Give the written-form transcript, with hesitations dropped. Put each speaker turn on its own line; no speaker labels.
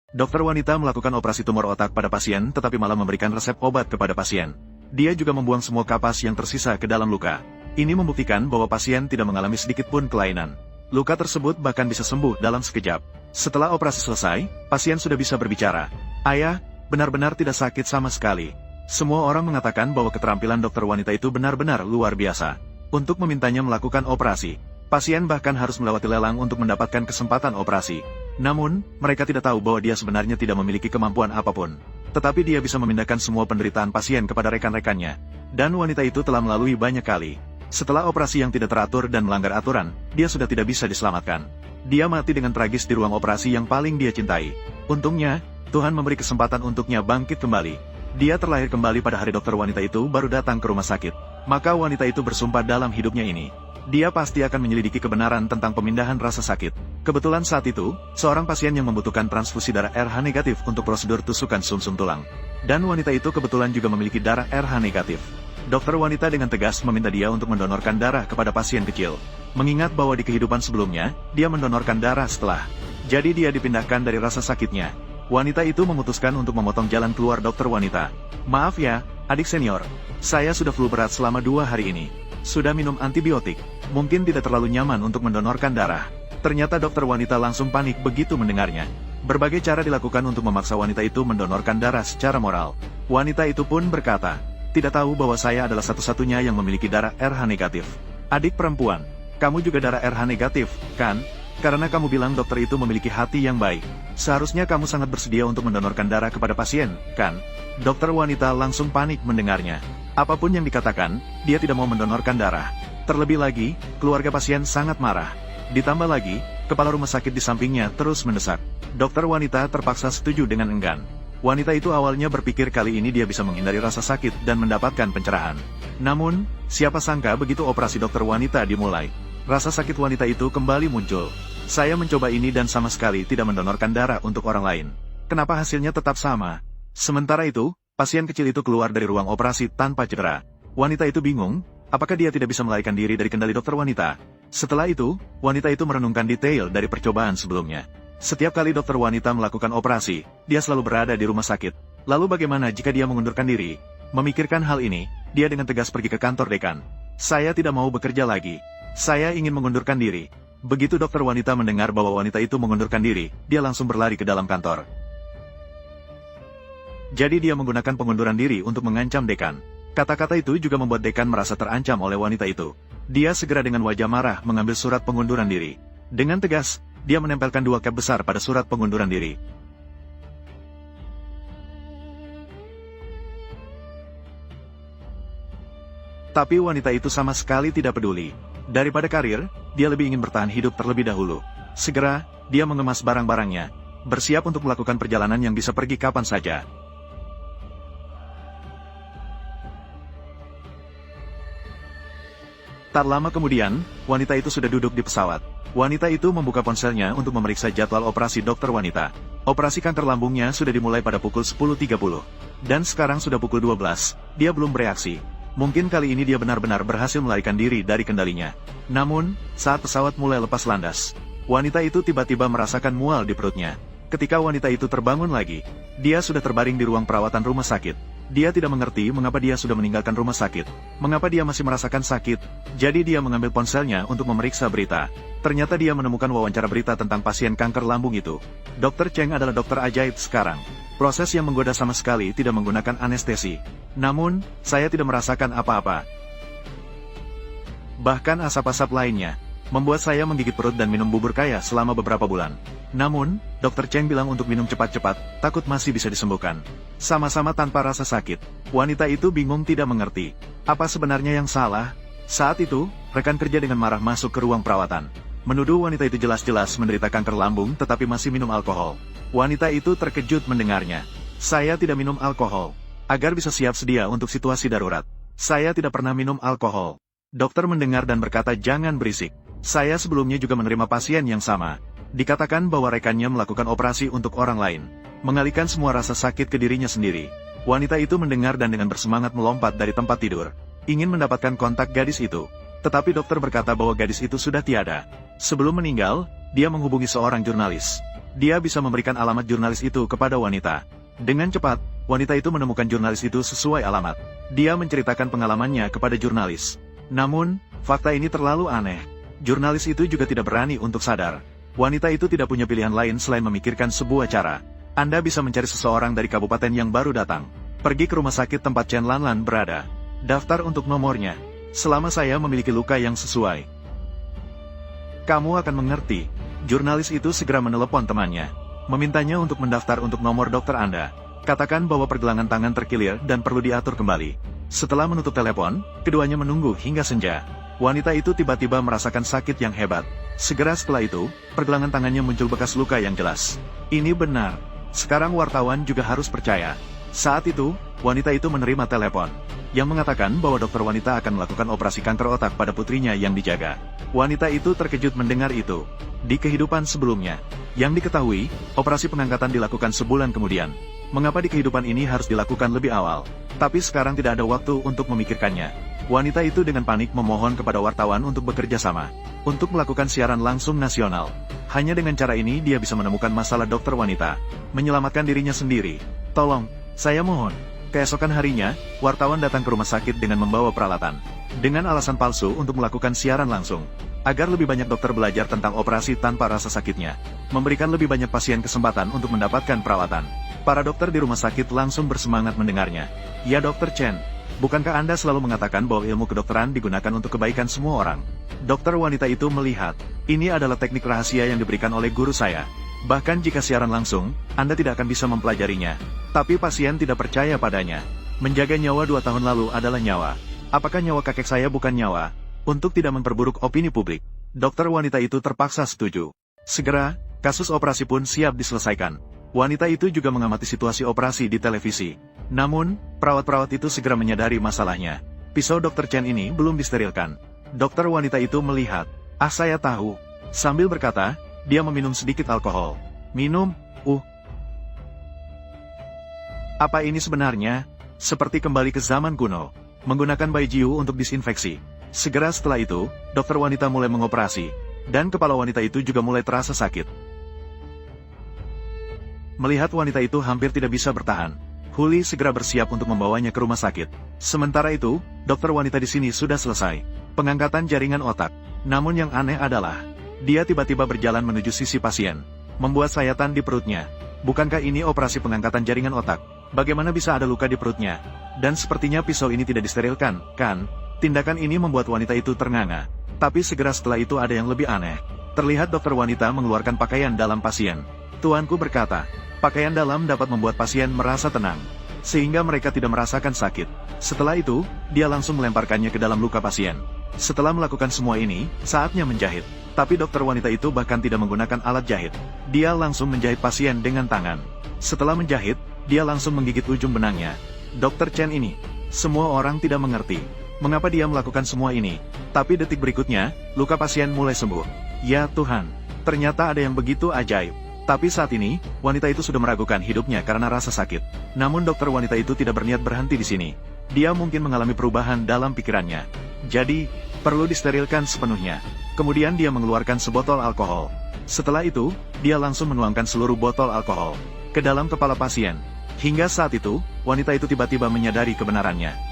Dokter wanita melakukan operasi tumor otak pada pasien tetapi malah memberikan resep obat kepada pasien. Dia juga membuang semua kapas yang tersisa ke dalam luka. Ini membuktikan bahwa pasien tidak mengalami sedikit pun kelainan. Luka tersebut bahkan bisa sembuh dalam sekejap. Setelah operasi selesai, pasien sudah bisa berbicara. Ayah, benar-benar tidak sakit sama sekali. Semua orang mengatakan bahwa keterampilan dokter wanita itu benar-benar luar biasa. Untuk memintanya melakukan operasi, pasien bahkan harus melewati lelang untuk mendapatkan kesempatan operasi. Namun, mereka tidak tahu bahwa dia sebenarnya tidak memiliki kemampuan apapun. Tetapi dia bisa memindahkan semua penderitaan pasien kepada rekan-rekannya. Dan wanita itu telah melalui banyak kali. Setelah operasi yang tidak teratur dan melanggar aturan, dia sudah tidak bisa diselamatkan. Dia mati dengan tragis di ruang operasi yang paling dia cintai. Untungnya, Tuhan memberi kesempatan untuknya bangkit kembali. Dia terlahir kembali pada hari dokter wanita itu baru datang ke rumah sakit. Maka wanita itu bersumpah dalam hidupnya ini. Dia pasti akan menyelidiki kebenaran tentang pemindahan rasa sakit. Kebetulan saat itu, seorang pasien yang membutuhkan transfusi darah RH negatif untuk prosedur tusukan sumsum tulang. Dan wanita itu kebetulan juga memiliki darah RH negatif. Dokter wanita dengan tegas meminta dia untuk mendonorkan darah kepada pasien kecil. Mengingat bahwa di kehidupan sebelumnya, dia mendonorkan darah setelah. Jadi dia dipindahkan dari rasa sakitnya. Wanita itu memutuskan untuk memotong jalan keluar dokter wanita. Maaf ya, adik senior. Saya sudah flu berat selama 2 hari ini. Sudah minum antibiotik. Mungkin tidak terlalu nyaman untuk mendonorkan darah. Ternyata dokter wanita langsung panik begitu mendengarnya. Berbagai cara dilakukan untuk memaksa wanita itu mendonorkan darah secara moral. Wanita itu pun berkata, tidak tahu bahwa saya adalah satu-satunya yang memiliki darah RH negatif. Adik perempuan, kamu juga darah RH negatif, kan? Karena kamu bilang dokter itu memiliki hati yang baik. Seharusnya kamu sangat bersedia untuk mendonorkan darah kepada pasien, kan? Dokter wanita langsung panik mendengarnya. Apapun yang dikatakan, dia tidak mau mendonorkan darah. Terlebih lagi, keluarga pasien sangat marah. Ditambah lagi, kepala rumah sakit di sampingnya terus mendesak. Dokter wanita terpaksa setuju dengan enggan. Wanita itu awalnya berpikir kali ini dia bisa menghindari rasa sakit dan mendapatkan pencerahan. Namun, siapa sangka begitu operasi dokter wanita dimulai, rasa sakit wanita itu kembali muncul. Saya mencoba ini dan sama sekali tidak mendonorkan darah untuk orang lain. Kenapa hasilnya tetap sama? Sementara itu, pasien kecil itu keluar dari ruang operasi tanpa cedera. Wanita itu bingung, apakah dia tidak bisa melarikan diri dari kendali dokter wanita? Setelah itu, wanita itu merenungkan detail dari percobaan sebelumnya. Setiap kali dokter wanita melakukan operasi, dia selalu berada di rumah sakit. Lalu bagaimana jika dia mengundurkan diri? Memikirkan hal ini, dia dengan tegas pergi ke kantor dekan. Saya tidak mau bekerja lagi. Saya ingin mengundurkan diri. Begitu dokter wanita mendengar bahwa wanita itu mengundurkan diri, dia langsung berlari ke dalam kantor. Jadi dia menggunakan pengunduran diri untuk mengancam dekan. Kata-kata itu juga membuat dekan merasa terancam oleh wanita itu. Dia segera dengan wajah marah mengambil surat pengunduran diri. Dengan tegas, dia menempelkan 2 cap besar pada surat pengunduran diri. Tapi wanita itu sama sekali tidak peduli. Daripada karir, dia lebih ingin bertahan hidup terlebih dahulu. Segera, dia mengemas barang-barangnya, bersiap untuk melakukan perjalanan yang bisa pergi kapan saja. Tak lama kemudian, wanita itu sudah duduk di pesawat. Wanita itu membuka ponselnya untuk memeriksa jadwal operasi dokter wanita. Operasi kanker lambungnya sudah dimulai pada pukul 10.30. Dan sekarang sudah pukul 12, dia belum bereaksi. Mungkin kali ini dia benar-benar berhasil melarikan diri dari kendalinya. Namun, saat pesawat mulai lepas landas, wanita itu tiba-tiba merasakan mual di perutnya. Ketika wanita itu terbangun lagi, dia sudah terbaring di ruang perawatan rumah sakit. Dia tidak mengerti mengapa dia sudah meninggalkan rumah sakit. Mengapa dia masih merasakan sakit? Jadi dia mengambil ponselnya untuk memeriksa berita. Ternyata dia menemukan wawancara berita tentang pasien kanker lambung itu. Dr. Cheng adalah dokter ajaib sekarang. Proses yang menggoda sama sekali tidak menggunakan anestesi. Namun, saya tidak merasakan apa-apa. Bahkan asap-asap lainnya membuat saya menggigit perut dan minum bubur kaya selama beberapa bulan. Namun, Dr. Cheng bilang untuk minum cepat-cepat, takut masih bisa disembuhkan. Sama-sama tanpa rasa sakit, wanita itu bingung tidak mengerti. Apa sebenarnya yang salah? Saat itu, rekan kerja dengan marah masuk ke ruang perawatan. Menuduh wanita itu jelas-jelas menderita kanker lambung tetapi masih minum alkohol. Wanita itu terkejut mendengarnya. Saya tidak minum alkohol. Agar bisa siap sedia untuk situasi darurat. Saya tidak pernah minum alkohol. Dokter mendengar dan berkata jangan berisik. Saya sebelumnya juga menerima pasien yang sama. Dikatakan bahwa rekannya melakukan operasi untuk orang lain. Mengalihkan semua rasa sakit ke dirinya sendiri. Wanita itu mendengar dan dengan bersemangat melompat dari tempat tidur. Ingin mendapatkan kontak gadis itu. Tetapi dokter berkata bahwa gadis itu sudah tiada. Sebelum meninggal, dia menghubungi seorang jurnalis. Dia bisa memberikan alamat jurnalis itu kepada wanita. Dengan cepat, wanita itu menemukan jurnalis itu sesuai alamat. Dia menceritakan pengalamannya kepada jurnalis. Namun, fakta ini terlalu aneh. Jurnalis itu juga tidak berani untuk sadar. Wanita itu tidak punya pilihan lain selain memikirkan sebuah cara. Anda bisa mencari seseorang dari kabupaten yang baru datang. Pergi ke rumah sakit tempat Chen Lanlan berada. Daftar untuk nomornya. Selama saya memiliki luka yang sesuai, kamu akan mengerti. Jurnalis itu segera menelepon temannya, memintanya untuk mendaftar untuk nomor dokter Anda. Katakan bahwa pergelangan tangan terkilir dan perlu diatur kembali. Setelah menutup telepon, keduanya menunggu hingga senja. Wanita itu tiba-tiba merasakan sakit yang hebat. Segera setelah itu, pergelangan tangannya muncul bekas luka yang jelas. Ini benar. Sekarang wartawan juga harus percaya. Saat itu, wanita itu menerima telepon yang mengatakan bahwa dokter wanita akan melakukan operasi kanker otak pada putrinya yang dijaga. Wanita itu terkejut mendengar itu. Di kehidupan sebelumnya, yang diketahui, operasi pengangkatan dilakukan sebulan kemudian. Mengapa di kehidupan ini harus dilakukan lebih awal? Tapi sekarang tidak ada waktu untuk memikirkannya. Wanita itu dengan panik memohon kepada wartawan untuk bekerja sama, untuk melakukan siaran langsung nasional. Hanya dengan cara ini dia bisa menemukan masalah dokter wanita, menyelamatkan dirinya sendiri. Tolong, saya mohon. Keesokan harinya, wartawan datang ke rumah sakit dengan membawa peralatan, dengan alasan palsu untuk melakukan siaran langsung, agar lebih banyak dokter belajar tentang operasi tanpa rasa sakitnya, memberikan lebih banyak pasien kesempatan untuk mendapatkan perawatan. Para dokter di rumah sakit langsung bersemangat mendengarnya. Ya Dokter Chen, bukankah Anda selalu mengatakan bahwa ilmu kedokteran digunakan untuk kebaikan semua orang? Dokter wanita itu melihat, ini adalah teknik rahasia yang diberikan oleh guru saya. Bahkan jika siaran langsung, Anda tidak akan bisa mempelajarinya. Tapi pasien tidak percaya padanya. Menjaga nyawa 2 tahun lalu adalah nyawa. Apakah nyawa kakek saya bukan nyawa? Untuk tidak memperburuk opini publik, dokter wanita itu terpaksa setuju. Segera, kasus operasi pun siap diselesaikan. Wanita itu juga mengamati situasi operasi di televisi. Namun, perawat-perawat itu segera menyadari masalahnya. Pisau Dr. Chen ini belum disterilkan. Dokter wanita itu melihat, saya tahu. Sambil berkata, dia meminum sedikit alkohol. Minum, Apa ini sebenarnya? Seperti kembali ke zaman kuno. Menggunakan baijiu untuk disinfeksi. Segera setelah itu, dokter wanita mulai mengoperasi. Dan kepala wanita itu juga mulai terasa sakit. Melihat wanita itu hampir tidak bisa bertahan, Huli segera bersiap untuk membawanya ke rumah sakit. Sementara itu, dokter wanita di sini sudah selesai pengangkatan jaringan otak. Namun yang aneh adalah, dia tiba-tiba berjalan menuju sisi pasien, membuat sayatan di perutnya. Bukankah ini operasi pengangkatan jaringan otak? Bagaimana bisa ada luka di perutnya? Dan sepertinya pisau ini tidak disterilkan, kan? Tindakan ini membuat wanita itu ternganga. Tapi segera setelah itu ada yang lebih aneh. Terlihat dokter wanita mengeluarkan pakaian dalam pasien. Tuanku berkata, pakaian dalam dapat membuat pasien merasa tenang, sehingga mereka tidak merasakan sakit. Setelah itu, dia langsung melemparkannya ke dalam luka pasien. Setelah melakukan semua ini, saatnya menjahit. Tapi dokter wanita itu bahkan tidak menggunakan alat jahit. Dia langsung menjahit pasien dengan tangan. Setelah menjahit, dia langsung menggigit ujung benangnya. Dokter Chen ini, semua orang tidak mengerti mengapa dia melakukan semua ini. Tapi detik berikutnya, luka pasien mulai sembuh. Ya Tuhan, ternyata ada yang begitu ajaib. Tapi saat ini, wanita itu sudah meragukan hidupnya karena rasa sakit. Namun dokter wanita itu tidak berniat berhenti di sini. Dia mungkin mengalami perubahan dalam pikirannya. Jadi, perlu disterilkan sepenuhnya. Kemudian dia mengeluarkan sebotol alkohol. Setelah itu, dia langsung menuangkan seluruh botol alkohol ke dalam kepala pasien. Hingga saat itu, wanita itu tiba-tiba menyadari kebenarannya.